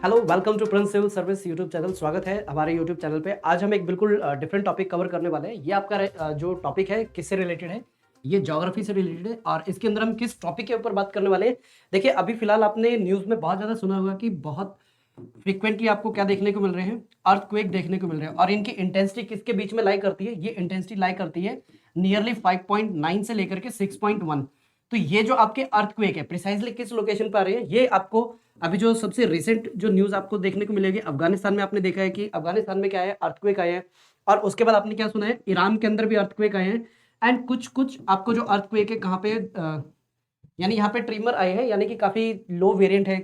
Hello, welcome to Prince civil service YouTube channel. स्वागत है हमारे यूट्यूब चैनल पे। आज हम एक बिल्कुल डिफरेंट टॉपिक कवर करने वाले हैं। ये आपका जो टॉपिक है किससे रिलेटेड है? ये ज्योग्राफी से रिलेटेड है। और इसके अंदर हम किस टॉपिक के ऊपर बात करने वाले हैं? देखिए, अभी फिलहाल आपने न्यूज़ में बहुत ज़्यादा सुना होगा कि बहुत फ्रीक्वेंटली आपको क्या देखने को मिल रहे हैं? अर्थक्वेक देखने को मिल रहे हैं। और इनकी इंटेंसिटी किसके बीच में लाई करती है? ये इंटेंसिटी लाई करती है नियरली 5.9 से लेकर के 6.1। तो ये जो आपके अर्थक्वेक है प्रिसाइजली किस लोकेशन पर आ रही है, ये आपको अभी जो सबसे रिसेंट जो न्यूज आपको देखने को मिलेगी, अफगानिस्तान में आपने देखा है कि अफगानिस्तान में क्या है, अर्थक्वेक आए हैं। और उसके बाद आपने क्या सुना है, ईरान के अंदर भी अर्थक्वेक आए हैं। एंड कुछ कुछ आपको जो अर्थक्वेक है कहाँ पे यानी यहाँ पे ट्रिमर आए हैं, यानी कि काफी लो वेरिएंट है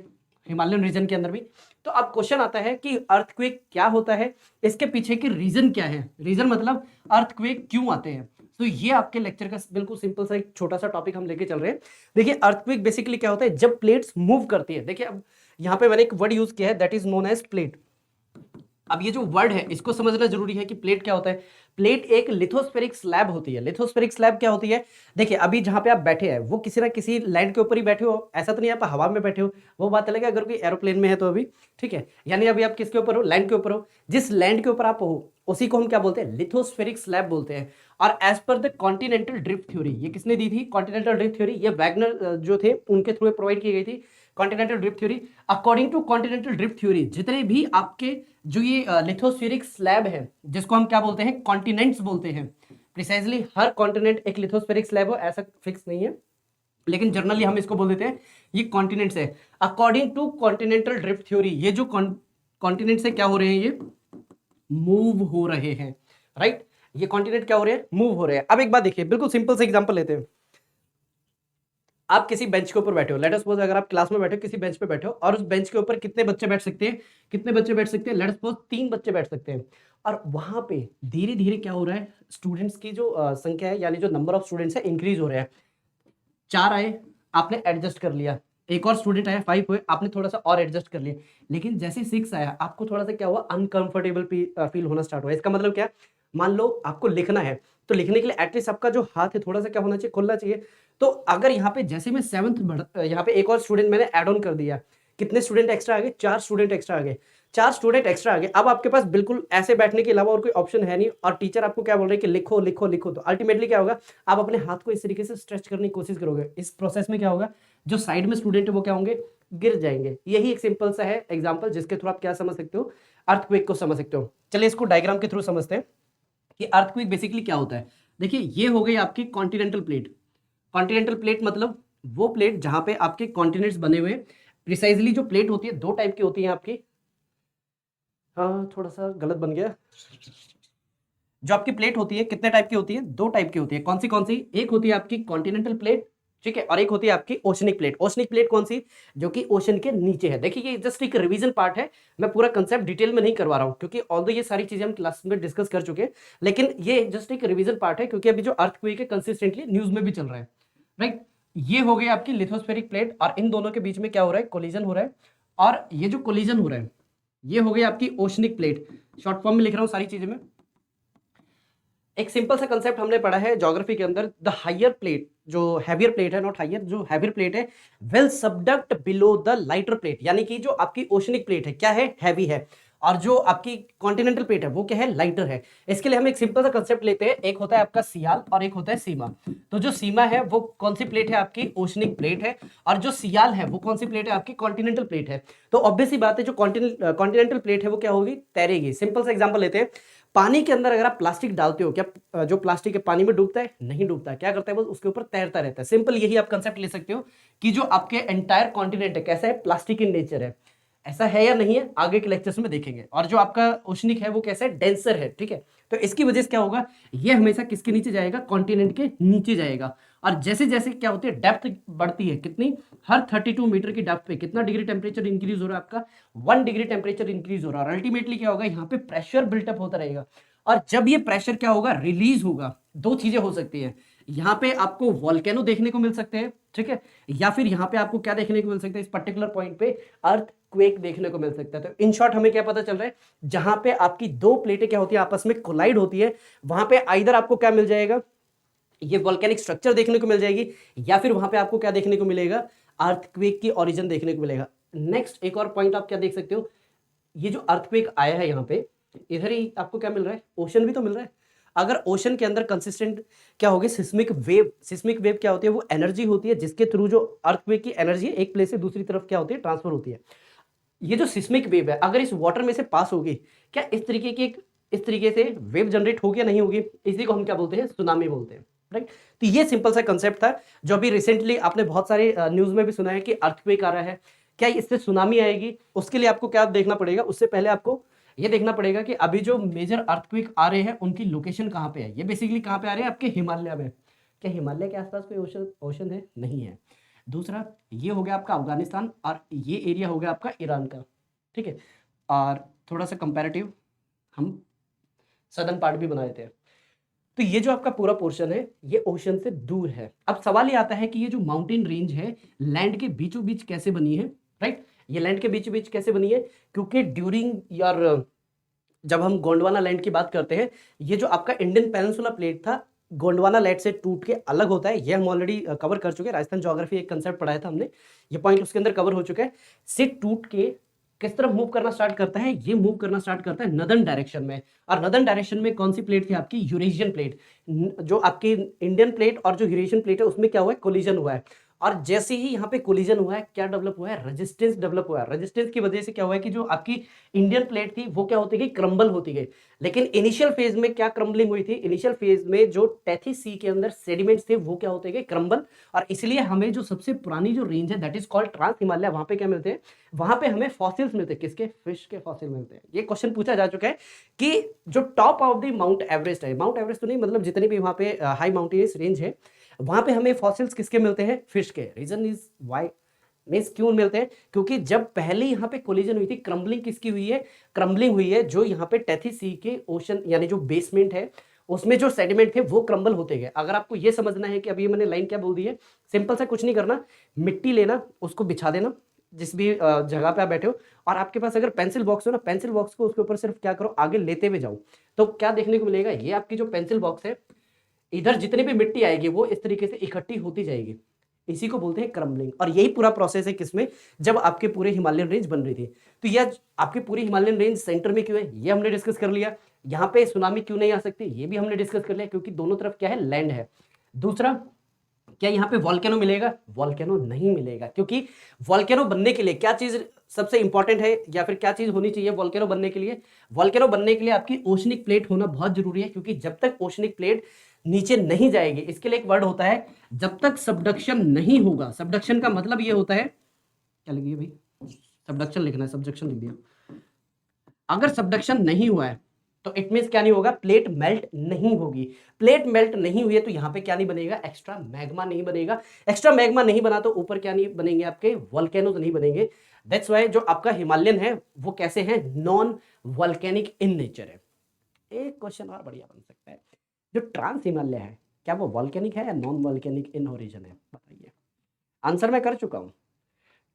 हिमालयन रीजन के अंदर भी। तो अब क्वेश्चन आता है कि अर्थक्वेक क्या होता है, इसके पीछे की रीजन क्या है। रीजन मतलब अर्थक्वेक क्यों आते हैं। तो ये आपके लेक्चर का बिल्कुल सिंपल सा एक छोटा सा टॉपिक हम लेके चल रहे हैं। देखिए, अर्थक्वेक बेसिकली क्या होता है, जब प्लेट्स मूव करती है। देखिए, अब यहाँ पे मैंने एक वर्ड यूज किया है, that is known as plate. अब ये जो वर्ड है इसको समझना जरूरी है कि प्लेट क्या होता है। प्लेट एक लिथोस्फेरिक स्लैब होती है। लिथोस्फेरिक स्लैब क्या होती है? देखिए, अभी जहां पे आप बैठे हैं वो किसी ना किसी लैंड के ऊपर ही बैठे हो, ऐसा तो नहीं आप हवा में बैठे हो। वो बात अलग है अगर कोई एरोप्लेन में है तो अभी ठीक है। यानी अभी आप किसके ऊपर हो? लैंड के ऊपर हो। जिस लैंड के ऊपर आप हो उसी को हम क्या बोलते हैं? लिथोस्फेरिक स्लैब बोलते हैं। और as per the continental drift theory, ये किसने दी थी? कॉन्टिनेंटल ड्रिफ्ट थ्योरी ये वैगनर जो थे उनके थ्रू प्रोवाइड की गई थी। Continental drift theory, according to continental drift theory जितने भी आपके जो ये लिथोस्फेरिक स्लैब है, जिसको हम क्या बोलते हैं? कॉन्टिनेंट्स बोलते हैं। प्रिसाइजली हर कॉन्टिनेंट एक लिथोस्फेरिक स्लैब हो ऐसा फिक्स नहीं है, लेकिन जनरली हम इसको बोल देते हैं ये कॉन्टिनेंट्स है। According to continental drift theory ये जो कॉन्टिनेंट्स है क्या हो रहे हैं? ये मूव हो रहे हैं, राइट। ये कॉन्टिनेंट क्या हो रहे हैं? मूव हो रहे हैं। अब एक बात देखिए, बिल्कुल सिंपल से एग्जांपल लेते हैं। आप किसी बेंच के ऊपर बैठे हो, लेट अस सपोज अगर आप क्लास में बैठे हो, किसी बेंच पे बैठे हो, और उस बेंच के ऊपर कितने बच्चे बैठ सकते हैं? कितने बच्चे बैठ सकते हैं? लेट अस सपोज 3 बच्चे बैठ सकते हैं। और वहां पे धीरे धीरे क्या हो रहा है, स्टूडेंट्स की जो संख्या है, यानी जो नंबर ऑफ स्टूडेंट्स है इंक्रीज हो रहा है। 4 आए, आपने एडजस्ट कर लिया। एक और स्टूडेंट आया, 5 हुए, आपने थोड़ा सा और एडजस्ट कर लिया। लेकिन जैसे 6 आया, आपको थोड़ा सा क्या हुआ? अनकंफर्टेबल फील होना स्टार्ट हुआ। इसका मतलब क्या? मान लो आपको लिखना है, तो लिखने के लिए एटलीस्ट आपका जो हाथ है थोड़ा सा क्या होना चाहिए? खुलना चाहिए। तो अगर यहाँ पे जैसे मैं 7th यहाँ पे एक और स्टूडेंट मैंने ऐड ऑन कर दिया, कितने स्टूडेंट एक्स्ट्रा आ गए? 4 स्टूडेंट एक्स्ट्रा आ गए। 4 स्टूडेंट एक्स्ट्रा आ गए। अब आपके पास बिल्कुल ऐसे बैठने के अलावा और कोई ऑप्शन है नहीं, और टीचर आपको क्या बोल रहे हैं कि लिखो लिखो लिखो। तो अल्टीमेटली क्या होगा? आप अपने हाथ को इस तरीके से स्ट्रेच करने की कोशिश करोगे। इस प्रोसेस में क्या होगा? जो साइड में स्टूडेंट है वो क्या होंगे? गिर जाएंगे। यही एक सिंपल सा है एग्जांपल जिसके थ्रू आप क्या समझ सकते हो? अर्थक्वेक को समझ सकते हो। चलिए इसको डायग्राम के थ्रू समझते हैं कि अर्थक्वेक बेसिकली क्या होता है। देखिए, ये हो गई आपकी कॉन्टिनेंटल प्लेट। कॉन्टिनेंटल प्लेट मतलब वो प्लेट जहां पे आपके कॉन्टिनेंट्स बने हुए। प्रिसाइजली जो प्लेट होती है 2 टाइप की होती है आपकी। हाँ, थोड़ा सा गलत बन गया। जो आपकी प्लेट होती है कितने टाइप की होती है? 2 टाइप की होती है। कौन सी? एक होती है आपकी कॉन्टिनेंटल प्लेट, ठीक है, और एक होती है आपकी ओशनिक प्लेट। ओशनिक प्लेट कौन सी? जो कि ओशन के नीचे है। देखिए, ये जस्ट एक रिवीजन पार्ट है। मैं पूरा कंसेप्ट डिटेल में नहीं करवा रहा हूं, क्योंकि ऑल्दो ये सारी चीजें हम क्लास में डिस्कस कर चुके हैं, लेकिन ये जस्ट एक रिवीजन पार्ट है, क्योंकि अभी जो अर्थक्वेक है कंसिस्टेंटली न्यूज में भी चल रहा है, राइट। ये हो गई आपकी लिथोस्फेरिक प्लेट, और इन दोनों के बीच में क्या हो रहा है? कोलिजन हो रहा है। और ये जो कोलिजन हो रहा है ये हो गई आपकी ओशनिक प्लेट। शॉर्ट फॉर्म में लिख रहा हूं सारी चीजें में। एक सिंपल सा कंसेप्ट हमने पढ़ा है ज्योग्राफी के अंदर, द हायर प्लेट, जो हैवियर प्लेट है, नॉट हायर, जो हैवियर प्लेट है, will subduct below the lighter plate. यानी कि जो आपकी ओशनिक प्लेट है क्या है? हैवी है। और जो आपकी कॉन्टिनेंटल प्लेट है वो क्या है? लाइटर है। इसके लिए हम एक सिंपल सा कंसेप्ट लेते हैं, एक होता है आपका सियाल और एक होता है सीमा। तो जो सीमा है वो कौन सी प्लेट है? आपकी ओशनिक प्लेट है। और जो सियाल है वो कौन सी प्लेट है? आपकी कॉन्टिनेंटल प्लेट है। तो ऑब्वियस सी बात है, जो कॉन्टिनेंटल प्लेट है वो क्या होगी? तैरेगी। सिंपल सा एग्जांपल लेते हैं, पानी के अंदर अगर आप प्लास्टिक डालते हो, क्या जो प्लास्टिक है पानी में डूबता है? नहीं डूबता है। क्या करता है? बस उसके ऊपर तैरता रहता है। सिंपल यही आप कंसेप्ट ले सकते हो कि जो आपके एंटायर कॉन्टिनेंट है कैसा है? प्लास्टिक इन नेचर है। ऐसा है या नहीं है, आगे के लेक्चर्स में देखेंगे। और जो आपका ओशनिक है वो कैसा है? डेंसर है, ठीक है। तो इसकी वजह से क्या होगा? ये हमेशा किसके नीचे जाएगा? कॉन्टिनेंट के नीचे जाएगा। और जैसे जैसे क्या होती है, डेप्थ बढ़ती है, कितनी? हर 32 मीटर की डेप्थ पे कितना डिग्री टेम्परेचर इंक्रीज हो रहा है? आपका 1 डिग्री टेम्परेचर इंक्रीज हो रहा है। और अल्टीमेटली क्या होगा? यहाँ पे प्रेशर बिल्टअप होता रहेगा। और जब ये प्रेशर क्या होगा? रिलीज होगा। 2 चीजें हो सकती है, यहाँ पे आपको वॉल्केनो देखने को मिल सकते हैं, ठीक है, या फिर यहाँ पे आपको क्या देखने को मिल सकता है? इस पर्टिकुलर पॉइंट पे अर्थ क्वेक देखने को मिल सकता है। तो इन शॉर्ट हमें क्या पता चल रहा है? जहां पे आपकी 2 प्लेटें क्या होती है? आपस में कोलाइड होती है, वहां पे आइदर आपको क्या मिल जाएगा? ये वोल्केनिक स्ट्रक्चर देखने को मिल जाएगी, या फिर वहां पे आपको क्या देखने को मिलेगा? अर्थक्वेक की ओरिजिन देखने को मिलेगा। नेक्स्ट एक और पॉइंट आप क्या देख सकते हो, ये जो अर्थक्वेक आया है यहाँ पे, इधर ही आपको क्या मिल रहा है, ओशन भी तो मिल रहा है। अगर ओशन के अंदर कंसिस्टेंट क्या होगी, सिस्मिक वेव। सिस्मिक वेव क्या होती है, वो एनर्जी होती है जिसके थ्रू जो अर्थक्वेक की एनर्जी है एक प्लेस से दूसरी तरफ क्या होती है, ट्रांसफर होती है। ये जो सिस्मिक वेव है अगर इस वाटर में से पास होगी, क्या इस तरीके की इस तरीके से वेव जनरेट होगी या नहीं होगी, इसी को हम क्या बोलते हैं, सुनामी बोलते हैं, राइट। तो ये सिंपल सा कंसेप्ट था जो अभी रिसेंटली आपने बहुत सारे न्यूज में भी सुना है कि अर्थक्वेक आ रहा है, क्या इससे सुनामी आएगी। उसके लिए आपको क्या देखना पड़ेगा, उससे पहले आपको ये देखना पड़ेगा कि अभी जो मेजर अर्थक्वेक आ रहे हैं उनकी लोकेशन कहाँ पे है। ये बेसिकली कहाँ पे आ रहे हैं, आपके हिमालय में। क्या हिमालय के आसपास कोई ओशन ओशन है, नहीं है। दूसरा ये हो गया आपका अफगानिस्तान, और ये एरिया हो गया आपका ईरान का, ठीक है। और थोड़ा सा कंपैरेटिव हम सदर्न पार्ट भी बनाए थे। तो ये जो आपका पूरा पोर्शन है ये ओशन से दूर है। अब सवाल ये आता है कि ये जो माउंटेन रेंज है लैंड के बीचों बीच कैसे बनी है, राइट। ये लैंड के बीचों बीच कैसे बनी है, क्योंकि ड्यूरिंग यार जब हम गोंडवाना लैंड की बात करते हैं, ये जो आपका इंडियन पेनिनसुला प्लेट था गोंडवाना लैंड से टूट के अलग होता है। ये हम ऑलरेडी कवर कर चुके हैं, राजस्थान ज्योग्राफी एक कंसेप्ट पढ़ाया था हमने, ये पॉइंट उसके अंदर कवर हो चुका है। से टूट के किस तरफ मूव करना स्टार्ट करता है, ये मूव करना स्टार्ट करता है नदर्न डायरेक्शन में। और नदर्न डायरेक्शन में कौन सी प्लेट थी आपकी, यूरेशियन प्लेट। जो आपकी इंडियन प्लेट और जो यूरेशियन प्लेट है उसमें क्या हुआ है, कोलिजन हुआ है। और जैसे ही यहाँ पे कोलिजन हुआ है क्या डेवलप हुआ है, रेजिस्टेंस डेवलप हुआ है। रेजिस्टेंस की वजह से क्या हुआ है कि जो आपकी इंडियन प्लेट थी वो क्या होती गई, क्रम्बल होती गई। लेकिन इनिशियल फेज में क्या क्रम्बलिंग हुई थी, इनिशियल फेज में जो टैथी सी के अंदर सेडिमेंट्स थे वो क्या होते गए, क्रम्बल। और इसलिए हमें जो सबसे पुरानी जो रेंज है that is called trans Himalaya, वहां पे क्या मिलते हैं, वहां पे हमें फॉसिल्स मिलते हैं, किसके, फिश के फॉसिल मिलते हैं। ये क्वेश्चन पूछा जा चुका है कि जो top of the mount Everest है, माउंट एवरेस्ट तो नहीं मतलब जितने भी वहां पे हाई माउंटेनियस रेंज है, वहां पे हमें फॉसिल्स किसके मिलते हैं, फिश के। रीजन इज वाई, मीन्स क्यों मिलते हैं, क्योंकि जब पहले यहाँ पे कोलिजन हुई थी, क्रम्बलिंग किसकी हुई है, क्रम्बलिंग हुई है जो यहाँ पे टैथी सी के ओशन यानी जो बेसमेंट है उसमें जो सेडिमेंट थे वो क्रम्बल होते गए। अगर आपको ये समझना है कि अभी मैंने लाइन क्या बोल दी है, सिंपल सा कुछ नहीं करना, मिट्टी लेना, उसको बिछा देना जिस भी जगह पे आप बैठे हो, और आपके पास अगर पेंसिल बॉक्स हो ना, पेंसिल बॉक्स को उसके ऊपर सिर्फ क्या करो, आगे लेते हुए जाओ। तो क्या देखने को मिलेगा, ये आपकी जो पेंसिल बॉक्स है, इधर जितनी भी मिट्टी आएगी वो इस तरीके से इकट्ठी होती जाएगी। इसी को बोलते हैं क्रम्बलिंग। और यही पूरा प्रोसेस है किसमें, जब आपके पूरे हिमालयन रेंज बन रही थी। तो यह आपकी पूरी हिमालयन रेंज सेंटर में क्यों है, ये हमने डिस्कस कर लिया। यहाँ पे सुनामी क्यों नहीं आ सकती, ये भी हमने डिस्कस कर लिया, क्योंकि दोनों तरफ क्या है, लैंड है। दूसरा, क्या यहाँ पे वॉल्केनो मिलेगा, वॉल्केनो नहीं मिलेगा, क्योंकि वॉल्केनो बनने के लिए क्या चीज सबसे इंपॉर्टेंट है, या फिर क्या चीज होनी चाहिए वॉल्केनो बनने के लिए, वॉल्केनो बनने के लिए आपकी ओशनिक प्लेट होना बहुत जरूरी है। क्योंकि जब तक ओशनिक प्लेट नीचे नहीं जाएगी, इसके लिए एक वर्ड होता है, जब तक सबडक्शन नहीं होगा। सबडक्शन का मतलब ये होता है, क्या लिखिए भाई, सबडक्शन लिखना है, सबडक्शन लिख दिया। अगर सबडक्शन नहीं हुआ है तो इट मींस क्या नहीं होगा, प्लेट मेल्ट नहीं होगी। प्लेट मेल्ट नहीं हुई है तो यहाँ पे क्या नहीं बनेगा, एक्स्ट्रा मैग्मा नहीं बनेगा। एक्स्ट्रा मैग्मा नहीं बना तो ऊपर क्या नहीं बनेंगे, आपके वॉल्केनोज नहीं बनेंगे। दैट्स वाई जो आपका हिमालयन है वो कैसे है, नॉन वॉल्केनिक इन नेचर है। एक क्वेश्चन और बढ़िया बन सकता है, जो ट्रांस हिमालय है क्या वो वॉल्केनिक है या नॉन वॉल्केनिक इन ओरिजिन है, बताइए। आंसर मैं कर चुका हूं।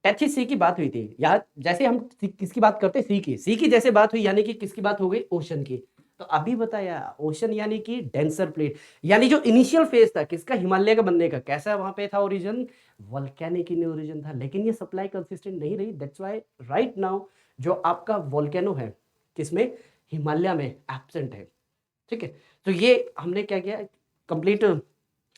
टैथी सी की बात हुई थी, यार जैसे हम किसकी बात करते हैं, सी की जैसे बात हुई, यानी कि किसकी बात हो गई, ओशन की। तो अभी बताया ओशन यानी कि डेंसर प्लेट, यानी जो इनिशियल फेज था किसका, हिमालय का बनने का, कैसा वहां पे था ओरिजिन, वॉल्केनिक इन ओरिजिन था। लेकिन ये सप्लाई कंसिस्टेंट नहीं रही, दैट्स व्हाई राइट नाउ जो आपका वॉल्केनो है किसमें, हिमालय में एब्सेंट है। ठीक है, तो ये हमने क्या किया, कंप्लीट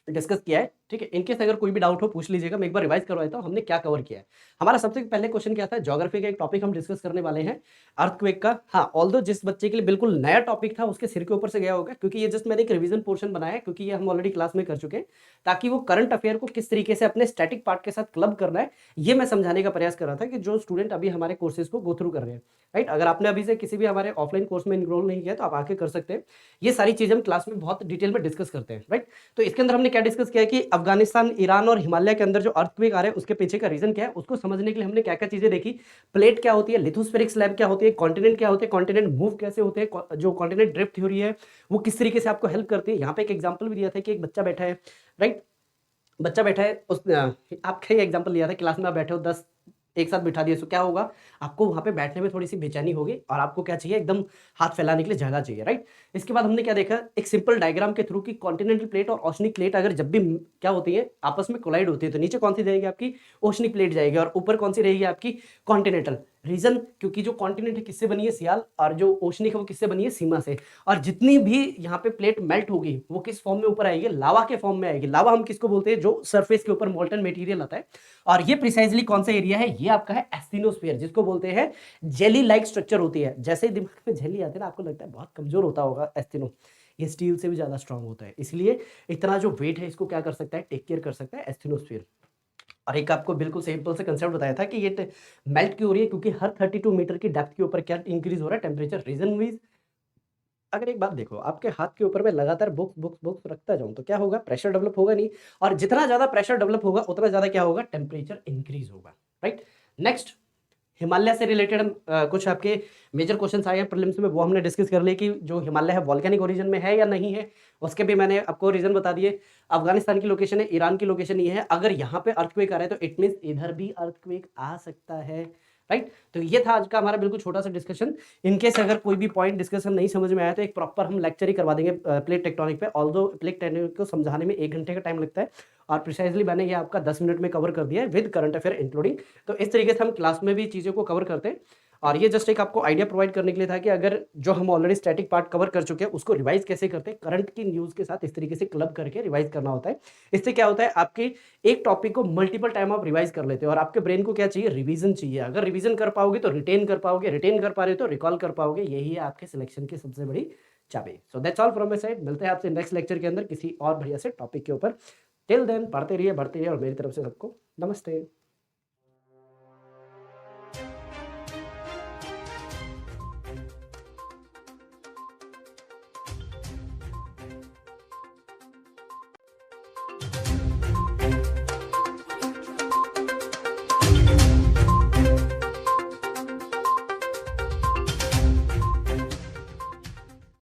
डिस्कस किया है। ठीक है, इनकेस अगर कोई भी डाउट हो पूछ लीजिएगा, मैं एक बार रिवाइज करवाया था हमने क्या कवर किया है। हमारा सबसे पहले क्वेश्चन क्या था, ज्योग्राफी का एक टॉपिक हम डिस्कस करने वाले हैं, अर्थक्वेक का। हाँ, ऑल्दो जिस बच्चे के लिए बिल्कुल नया टॉपिक था उसके सिर के ऊपर से गया होगा, क्योंकि ये जस्ट मैंने एक रिवीजन पोर्शन बनाया है, क्योंकि ये हम ऑलरेडी क्लास में कर चुके हैं, ताकि वो करंट अफेयर को किस तरीके से अपने स्टैटिक पार्ट के साथ क्लब करना है, ये मैं समझाने का प्रयास कर रहा था कि जो स्टूडेंट अभी हमारे कोर्सेज को गो थ्रू कर रहे हैं। राइट, अगर आपने अभी से किसी भी हमारे ऑफलाइन कोर्स में इनरोल नहीं किया तो आप आके कर सकते हैं। ये सारी चीजें हम क्लास में बहुत डिटेल में डिस्कस करते हैं। राइट, तो इसके अंदर हमने क्या डिस्कस किया कि अफगानिस्तान, ईरान और हिमालय के अंदर जो अर्थक्वेक आ रहे हैं उसके पीछे का रीजन क्या है, उसको समझने के लिए हमने क्या क्या चीजें देखी। प्लेट क्या होती है, लिथोस्फेरिक स्लैब क्या होती है, कॉन्टिनेंट क्या होते हैं, कॉन्टिनेंट मूव कैसे होते हैं, जो कॉन्टिनेंट ड्रिफ्ट थ्योरी है वो किस तरीके से आपको हेल्प करती है। यहाँ पे एक एग्जाम्पल भी दिया था कि एक बच्चा बैठा है, राइट, बच्चा बैठा है, आपका एग्जाम्पल लिया था, क्लास में आप बैठे हो, 10 एक साथ बिठा दिए, तो क्या होगा, आपको वहाँ पे बैठने में थोड़ी सी बेचैनी होगी और आपको क्या चाहिए, एकदम हाथ फैलाने के लिए जगह चाहिए, राइट। इसके बाद हमने क्या देखा, एक सिंपल डायग्राम के थ्रू कि कॉन्टिनेंटल प्लेट और ओशनिक प्लेट अगर जब भी क्या होती है, आपस में कोलाइड होती है, तो नीचे कौन सी जाएगी, आपकी ओशनिक प्लेट जाएगी और ऊपर कौन सी रहेगी, आपकी कॉन्टिनेंटल। रीजन, क्योंकि जो कॉन्टिनेंट है किससे बनी है, सियाल, और जो ओशनिक है वो किससे बनी है, सीमा से। और जितनी भी यहाँ पे प्लेट मेल्ट होगी वो किस फॉर्म में ऊपर आएगी, लावा के फॉर्म में आएगी। लावा हम किसको बोलते हैं, जो सरफेस के ऊपर मोल्टन मटेरियल आता है। और ये प्रिसाइजली कौन सा एरिया है, ये आपका है एस्थिनोस्फीयर, जिसको बोलते हैं जेली लाइक स्ट्रक्चर होती है। जैसे ही दिमाग में जेली आती है ना, आपको लगता है बहुत कमजोर होता होगा एस्थिनो, ये स्टील से भी ज्यादा स्ट्रांग होता है, इसलिए इतना जो वेट है इसको क्या कर सकता है, टेक केयर कर सकता है एस्थिनोस्फीयर। और एक आपको बिल्कुल सिंपल से कंसेप्ट बताया था कि ये मेल्ट क्यों हो रही है, क्योंकि हर 32 मीटर की डेप्थ के ऊपर क्या इंक्रीज हो रहा है, टेम्परेचर। रीजन मीज, अगर एक बात देखो, आपके हाथ के ऊपर मैं लगातार बुक्स बुक्स बुक्स रखता जाऊं तो क्या होगा, प्रेशर डेवलप होगा नहीं, और जितना ज्यादा प्रेशर डेवलप होगा उतना ज्यादा क्या होगा, टेम्परेचर इंक्रीज होगा, राइट। नेक्स्ट, हिमालय से रिलेटेड हम कुछ आपके मेजर क्वेश्चंस आए हैं प्रीलिम्स में, वो हमने डिस्कस कर लिए कि जो हिमालय है वॉल्केनिक ओरिजिन में है या नहीं है, उसके भी मैंने आपको रीजन बता दिए। अफगानिस्तान की लोकेशन है, ईरान की लोकेशन ये है, अगर यहाँ पे अर्थक्वेक आ रहा है तो इट मीन इधर भी अर्थक्वेक आ सकता है, राइट। तो ये था आज का हमारा बिल्कुल छोटा सा डिस्कशन। इनकेस अगर कोई भी पॉइंट डिस्कशन नहीं समझ में आया तो एक प्रॉपर हम लेक्चर ही करवा देंगे प्लेट टेक्टोनिक पे, ऑल्दो प्लेट टेक्टोनिक को समझाने में 1 घंटे का टाइम लगता है, और प्रिसाइजली मैंने ये आपका 10 मिनट में कवर कर दिया है विद करंट अफेयर इंक्लूडिंग। तो इस तरीके से हम क्लास में भी चीज़ों को कवर करते हैं, और ये जस्ट एक आपको आइडिया प्रोवाइड करने के लिए था कि अगर जो हम ऑलरेडी स्टैटिक पार्ट कवर कर चुके हैं उसको रिवाइज कैसे करते हैं, करंट की न्यूज़ के साथ इस तरीके से क्लब करके रिवाइज करना होता है। इससे क्या होता है, आपके एक टॉपिक को मल्टीपल टाइम आप रिवाइज कर लेते हो, और आपके ब्रेन को क्या चाहिए, रिवीजन चाहिए। अगर रिवीजन कर पाओगे तो रिटेन कर पाओगे, रिटेन कर पा रहे हो तो रिकॉल कर पाओगे, यही है आपके सिलेक्शन की सबसे बड़ी चाबी। So that's all from my side, मिलते हैं आपसे नेक्स्ट लेक्चर के अंदर किसी और बढ़िया से टॉपिक के ऊपर। टिल देन पढ़ते रहिए, बढ़ते रहिए, और मेरी तरफ से सबको नमस्ते।